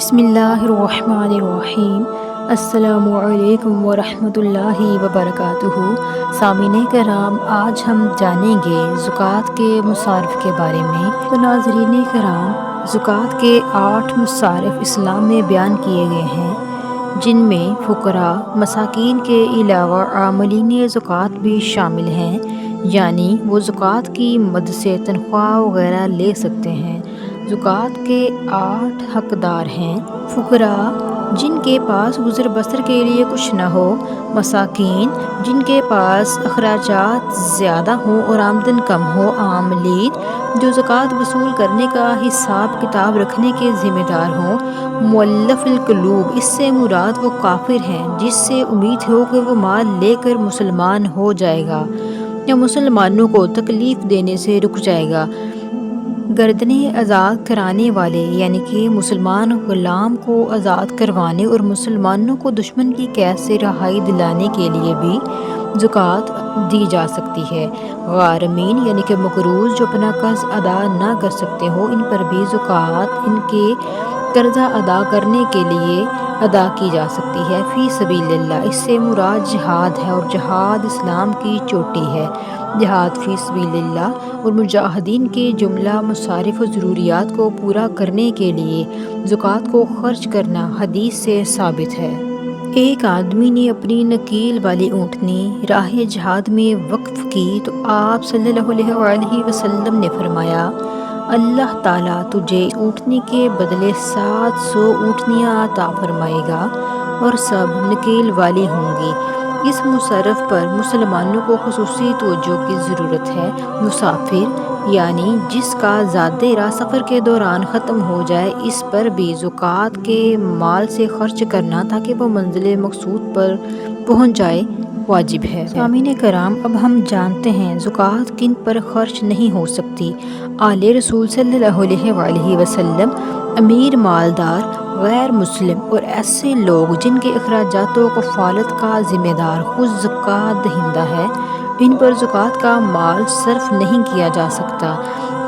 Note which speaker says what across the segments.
Speaker 1: بسم اللہ الرحمن الرحیم۔ السلام علیکم ورحمۃ اللہ وبرکاتہ۔ سامعین کرام، آج ہم جانیں گے زکوٰۃ کے مصارف کے بارے میں۔ تو ناظرین کرام، زکوٰۃ کے 8 مصارف اسلام میں بیان کیے گئے ہیں، جن میں فقراء، مساکین کے علاوہ عاملین زکوٰۃ بھی شامل ہیں، یعنی وہ زکوٰۃ کی مد سے تنخواہ وغیرہ لے سکتے ہیں۔ زکوٰۃ کے 8 حقدار ہیں: فقراء، جن کے پاس گزر بسر کے لیے کچھ نہ ہو، مساکین، جن کے پاس اخراجات زیادہ ہوں اور آمدن کم ہو، عاملین، جو زکوٰۃ وصول کرنے کا حساب کتاب رکھنے کے ذمہ دار ہوں، مؤلف القلوب، اس سے مراد وہ کافر ہیں جس سے امید ہو کہ وہ مال لے کر مسلمان ہو جائے گا یا مسلمانوں کو تکلیف دینے سے رک جائے گا، گردنیں آزاد کرانے والے، یعنی کہ مسلمان غلام کو آزاد کروانے اور مسلمانوں کو دشمن کی قید سے رہائی دلانے کے لیے بھی زکوٰۃ دی جا سکتی ہے۔ غارمین، یعنی کہ مقروض، جو اپنا قرض ادا نہ کر سکتے ہو، ان پر بھی زکوٰۃ ان کے قرضہ ادا کرنے کے لیے ادا کی جا سکتی ہے۔ فی سبیل اللہ، اس سے مراد جہاد ہے، اور جہاد اسلام کی چوٹی ہے۔ جہاد فی سبیل اللہ اور مجاہدین کے جملہ مصارف و ضروریات کو پورا کرنے کے لیے زکوٰۃ کو خرچ کرنا حدیث سے ثابت ہے۔ ایک آدمی نے اپنی نکیل والی اونٹنی راہ جہاد میں وقف کی تو آپ صلی اللہ علیہ وآلہ وسلم نے فرمایا، اللہ تعالیٰ تجھے اونٹنی کے بدلے 700 اونٹنیاں عطا فرمائے گا، اور سب نکیل والی ہوں گی۔ اس مصرف پر مسلمانوں کو خصوصی توجہ کی ضرورت ہے۔ مسافر، یعنی جس کا زاد راہ سفر کے دوران ختم ہو جائے، اس پر بھی زکوٰۃ کے مال سے خرچ کرنا تاکہ وہ منزل مقصود پر پہنچ جائے، واجب ہے۔ سامعین کرام، اب ہم جانتے ہیں زکوٰۃ کن پر خرچ نہیں ہو سکتی۔ آل رسول صلی اللہ علیہ وآلہ وسلم، امیر مالدار، غیر مسلم اور ایسے لوگ جن کے اخراجات و کفالت کا ذمہ دار خود زکوٰۃ دہندہ ہے، ان پر زکوٰۃ کا مال صرف نہیں کیا جا سکتا۔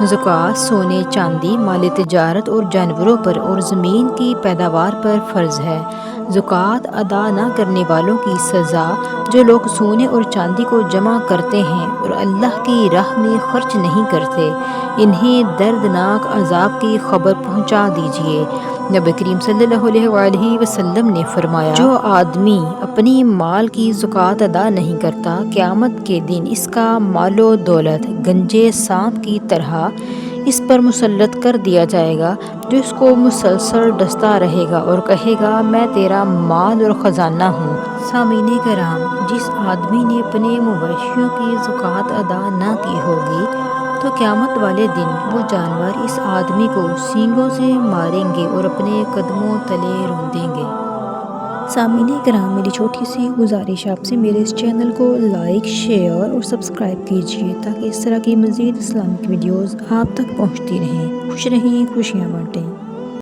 Speaker 1: زکوٰۃ سونے چاندی، مال تجارت اور جانوروں پر اور زمین کی پیداوار پر فرض ہے۔ زکوٰۃ ادا نہ کرنے والوں کی سزا: جو لوگ سونے اور چاندی کو جمع کرتے ہیں اور اللہ کی راہ میں خرچ نہیں کرتے، انہیں دردناک عذاب کی خبر پہنچا دیجیے۔ نبی کریم صلی اللہ علیہ وآلہ وسلم نے فرمایا، جو آدمی اپنی مال کی زکوٰۃ ادا نہیں کرتا، قیامت کے دن اس کا مال و دولت گنجے سانپ کی طرح اس پر مسلط کر دیا جائے گا، جو اس کو مسلسل ڈستا رہے گا اور کہے گا، میں تیرا مال اور خزانہ ہوں۔ سامعین کرام، جس آدمی نے اپنے مویشیوں کی زکوٰۃ ادا نہ کی ہوگی تو قیامت والے دن وہ جانور اس آدمی کو سینگوں سے ماریں گے اور اپنے قدموں تلے روندیں گے۔ سامعین کرام، میری چھوٹی سی گزارش آپ سے، میرے اس چینل کو لائک، شیئر اور سبسکرائب کیجیے تاکہ اس طرح کی مزید اسلامک ویڈیوز آپ تک پہنچتی رہیں۔ خوش رہیں، خوشیاں بانٹیں۔